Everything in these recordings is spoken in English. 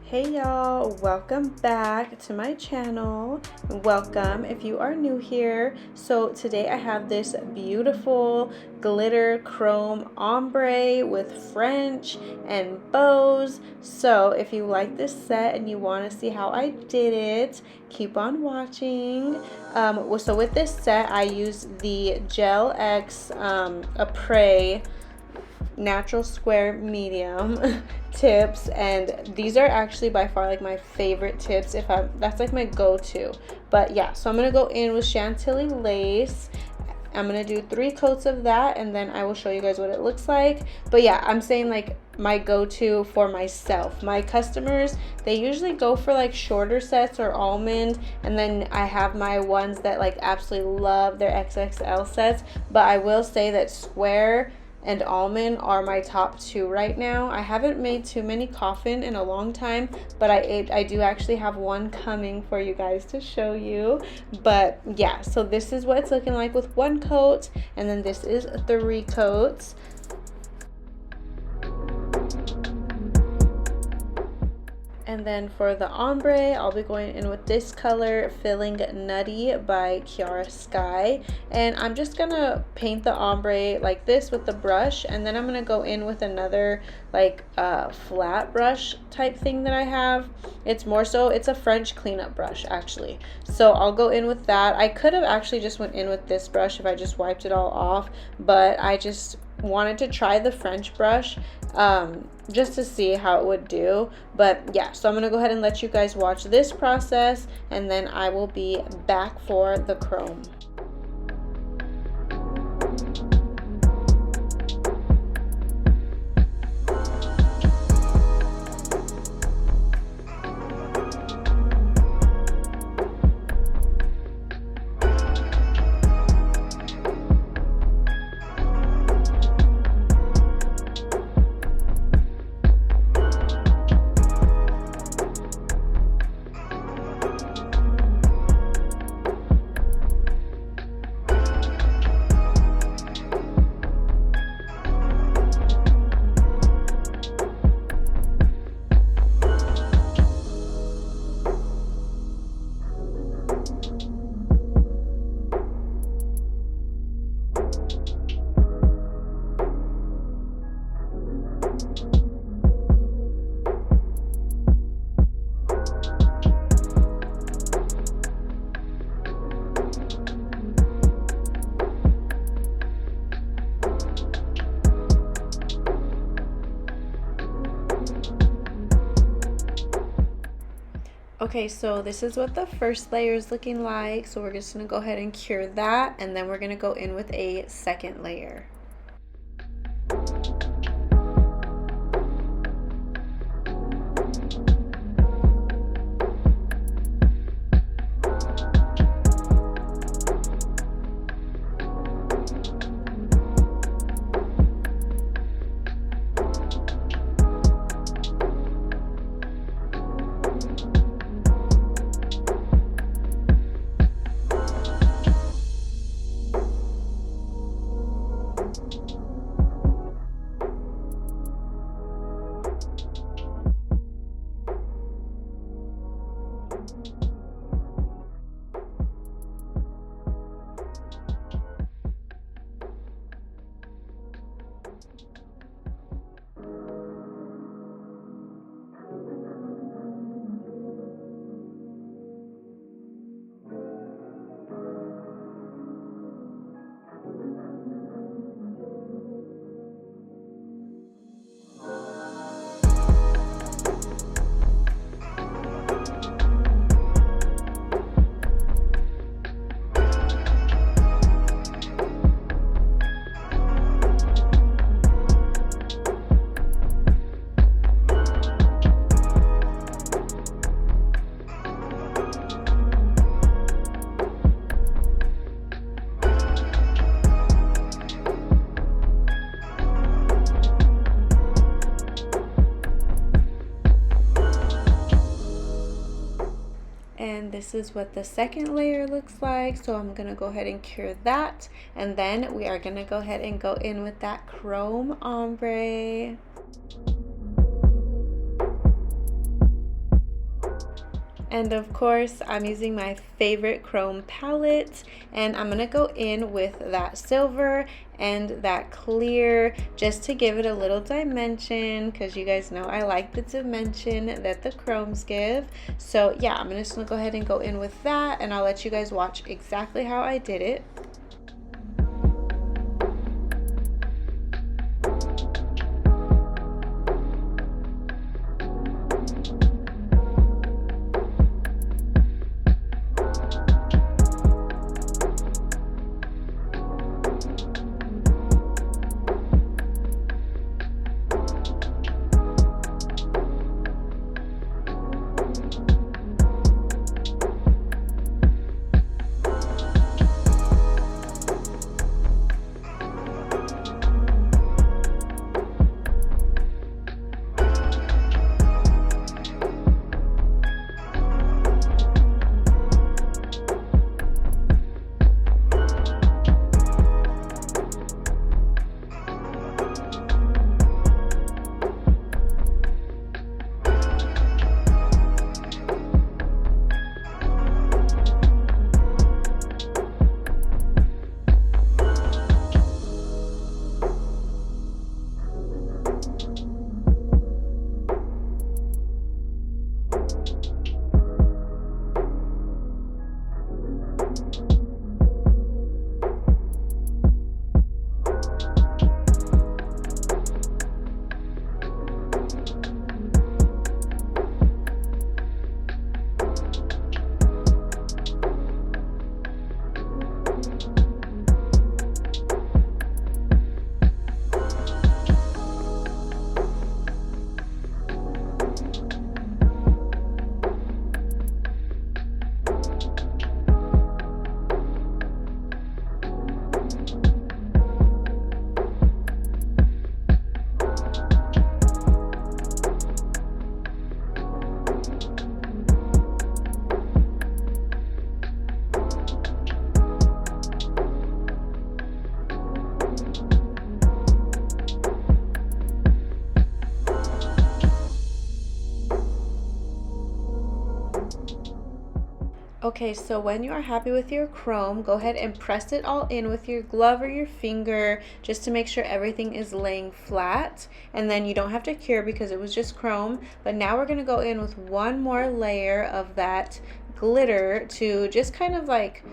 Hey y'all, welcome back to my channel. Welcome if you are new here. So today I have this beautiful glitter chrome ombre with French and bows. So if you like this set and you want to see how I did it, keep on watching. So with this set I used the Gel X Apres natural square medium tips, and these are actually by far like my favorite tips. That's like my go-to. But yeah, so I'm gonna go in with Chantilly Lace. I'm gonna do 3 coats of that, and then I will show you guys what it looks like. But yeah, I'm saying like my go-to for myself. My customers, they usually go for like shorter sets or almond, and then I have my ones that like absolutely love their XXL sets. But I will say that square and almond are my top 2 right now. I haven't made too many coffin in a long time, but I do actually have one coming for you guys to show you. But yeah, so this is what it's looking like with 1 coat, and then this is 3 coats. And then for the ombre, I'll be going in with this color, Feeling Nutty by Kiara Sky. And I'm just gonna paint the ombre like this with the brush, and then I'm gonna go in with another like flat brush type thing that I have. It's a French cleanup brush actually. So I'll go in with that. I could have actually just went in with this brush if I just wiped it all off, but I just wanted to try the French brush just to see how it would do. But yeah, so I'm gonna go ahead and let you guys watch this process, and then I will be back for the chrome. Okay, so this is what the first layer is looking like. So we're just gonna go ahead and cure that, and then we're gonna go in with a second layer. And this is what the second layer looks like. So I'm gonna go ahead and cure that, and then we are gonna go ahead and go in with that chrome ombre. And of course, I'm using my favorite chrome palette, and I'm gonna go in with that silver and that clear just to give it a little dimension, because you guys know I like the dimension that the chromes give. So yeah, I'm just gonna go ahead and go in with that, and I'll let you guys watch exactly how I did it. Okay, so when you are happy with your chrome, go ahead and press it all in with your glove or your finger just to make sure everything is laying flat. And then you don't have to cure because it was just chrome. But now we're going to go in with one more layer of that glitter to just kind of like,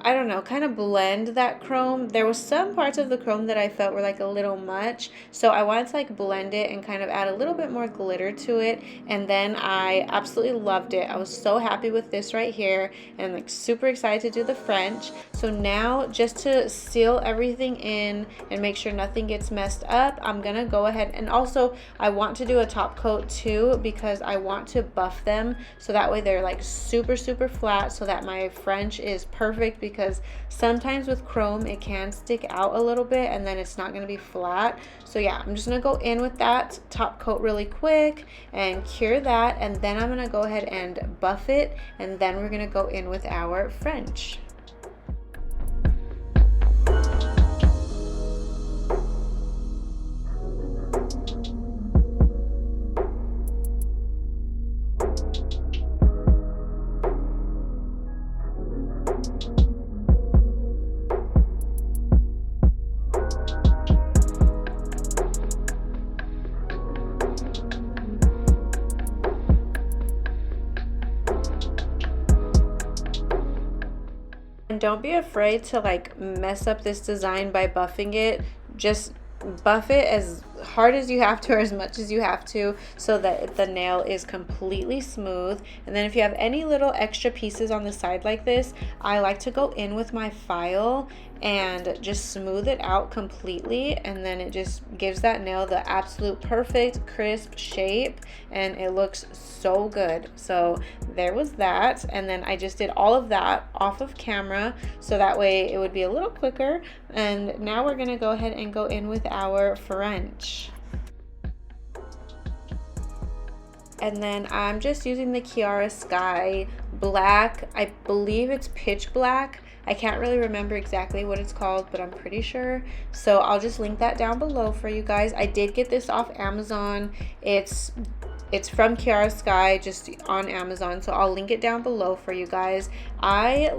I don't know, kind of blend that chrome. There was some parts of the chrome that I felt were like a little much, so I wanted to like blend it and kind of add a little bit more glitter to it. And then I absolutely loved it. I was so happy with this right here and like super excited to do the French. So now, just to seal everything in and make sure nothing gets messed up, I'm gonna go ahead, and also I want to do a top coat too because I want to buff them so that way they're like super flat, so that my French is perfect, because sometimes with chrome it can stick out a little bit and then it's not going to be flat. So yeah, I'm just going to go in with that top coat really quick and cure that, and then I'm going to go ahead and buff it, and then we're going to go in with our French. And don't be afraid to like mess up this design by buffing it. Just buff it as hard as you have to, or as much as you have to, so that the nail is completely smooth. And then if you have any little extra pieces on the side like this, I like to go in with my file and just smooth it out completely, and then it just gives that nail the absolute perfect crisp shape, and it looks so good. So there was that, and then I just did all of that off of camera so that way it would be a little quicker. And now we're gonna go ahead and go in with our French. And then I'm just using the Chiara Sky black. I believe it's pitch black. I can't really remember exactly what it's called, but I'm pretty sure. So I'll just link that down below for you guys. I did get this off Amazon. It's It's from Kiara Sky, just on Amazon, so I'll link it down below for you guys. I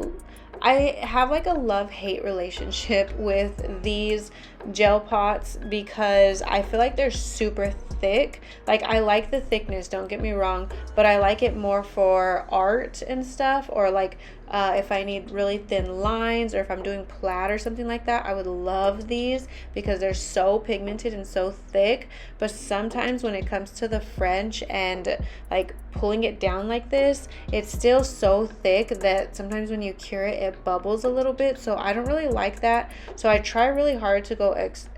have like a love-hate relationship with these gel pots because I feel like they're super thick. Like, I like the thickness, don't get me wrong, but I like it more for art and stuff, or like if I need really thin lines, or if I'm doing plaid or something like that. I would love these because they're so pigmented and so thick. But sometimes when it comes to the French and like pulling it down like this, it's still so thick that sometimes when you cure it, it bubbles a little bit. So I don't really like that. So I try really hard to go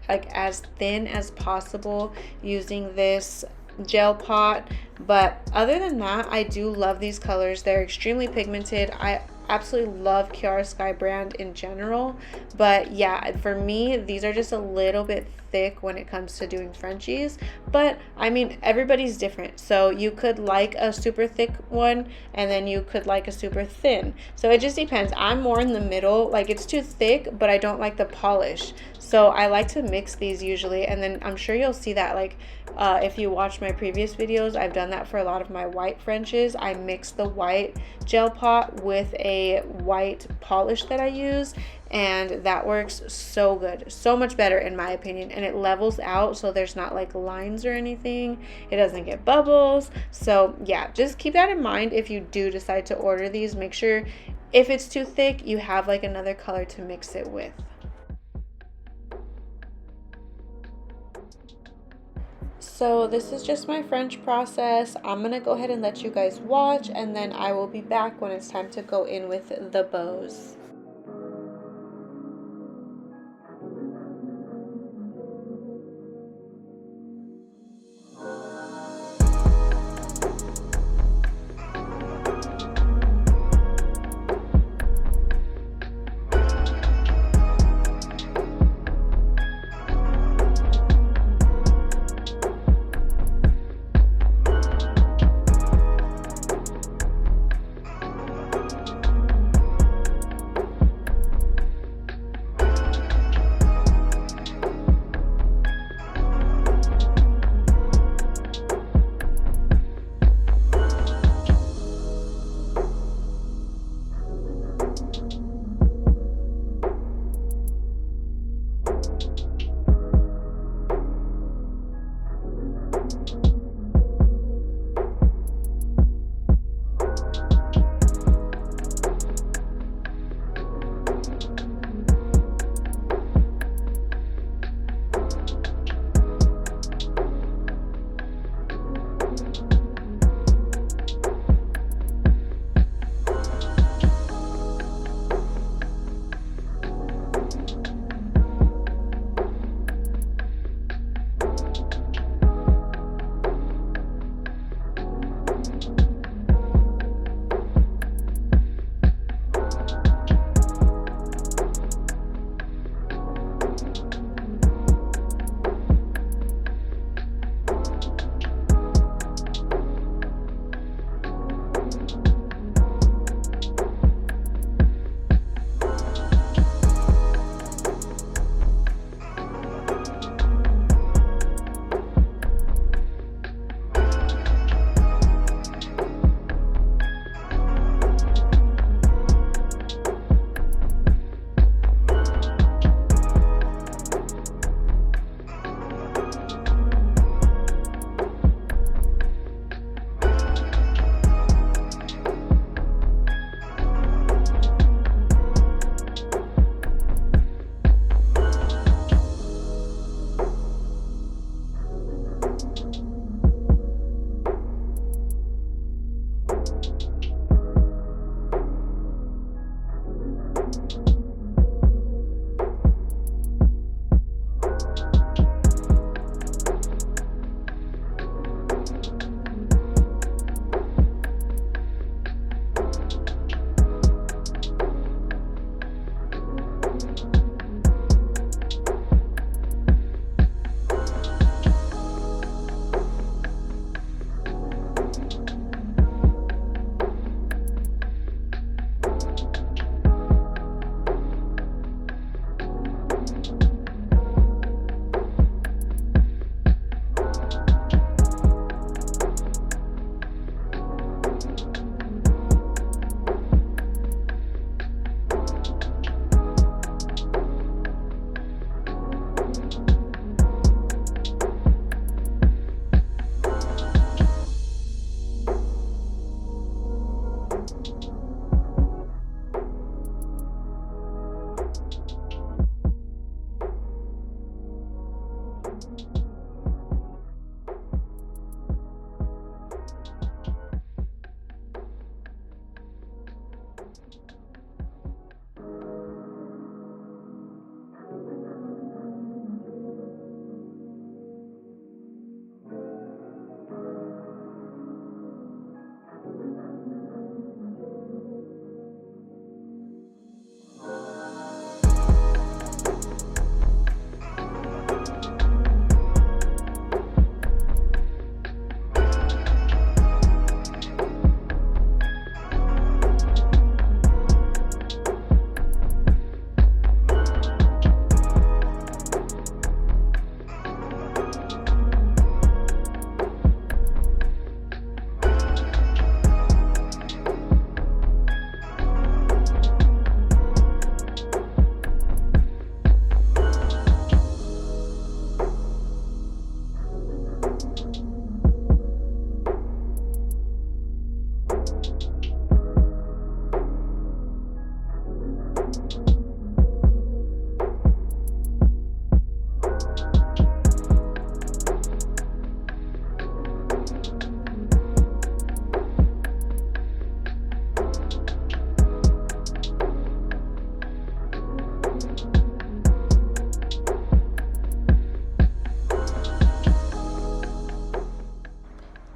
like as thin as possible using this gel pot. But other than that, I do love these colors. They're extremely pigmented. I absolutely love Kiara Sky brand in general, but yeah, for me these are just a little bit thick when it comes to doing Frenchies. But I mean, everybody's different, so you could like a super thick one and then you could like a super thin, so it just depends. I'm more in the middle, like it's too thick but I don't like the polish, so I like to mix these usually. And then I'm sure you'll see that, like if you watch my previous videos, I've done that for a lot of my white Frenches. I mix the white gel pot with a white polish that I use, and that works so good, so much better in my opinion, and it levels out so there's not like lines or anything. It doesn't get bubbles. So yeah, just keep that in mind if you do decide to order these. Make sure if it's too thick, you have like another color to mix it with. So this is just my French process. I'm gonna go ahead and let you guys watch, and then I will be back when it's time to go in with the bows.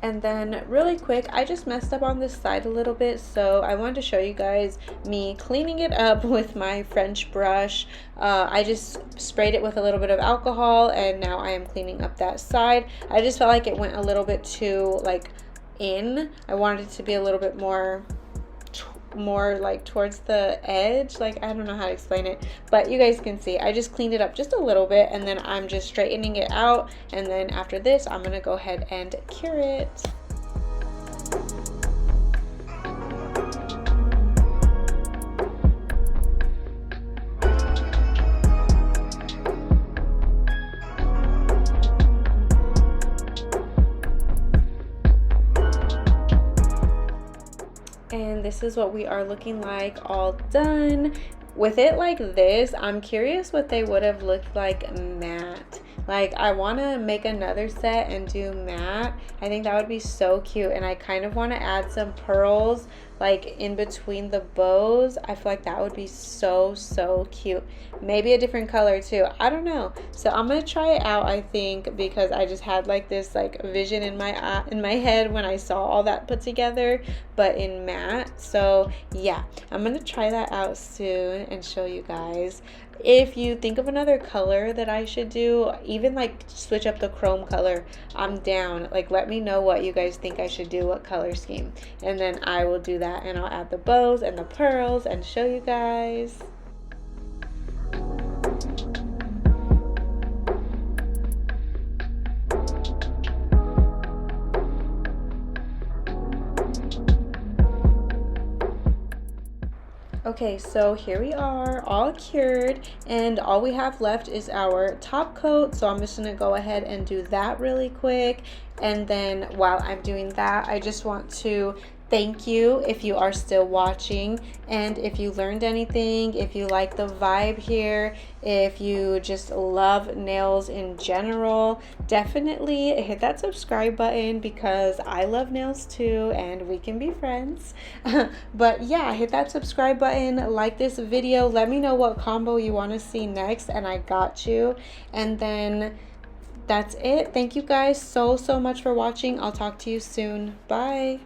And then really quick, I just messed up on this side a little bit, so I wanted to show you guys me cleaning it up with my French brush. I just sprayed it with a little bit of alcohol, and now I am cleaning up that side. I just felt like it went a little bit too like in. I wanted it to be a little bit more like towards the edge. Like, I don't know how to explain it, but you guys can see I just cleaned it up just a little bit, and then I'm just straightening it out, and then after this I'm gonna go ahead and cure it. And this is what we are looking like all done. With it like this, I'm curious what they would have looked like matte. Like, I want to make another set and do matte. I think that would be so cute, and I kind of want to add some pearls like in between the bows. I feel like that would be so cute. Maybe a different color too, I don't know. So I'm gonna try it out, I think, because I just had like this like vision in my head when I saw all that put together, but in matte. So yeah, I'm gonna try that out soon and show you guys. If you think of another color that I should do, even like switch up the chrome color, I'm down. Like, let me know what you guys think I should do, what color scheme, and then I will do that, and I'll add the bows and the pearls and show you guys. Okay, so here we are, all cured, and all we have left is our top coat. So I'm just gonna go ahead and do that really quick. And then while I'm doing that, I just want to thank you if you are still watching, and if you learned anything, if you like the vibe here, if you just love nails in general, definitely hit that subscribe button, because I love nails too and we can be friends. But yeah, hit that subscribe button, like this video, let me know what combo you want to see next, and I got you. And then that's it. Thank you guys so much for watching. I'll talk to you soon. Bye.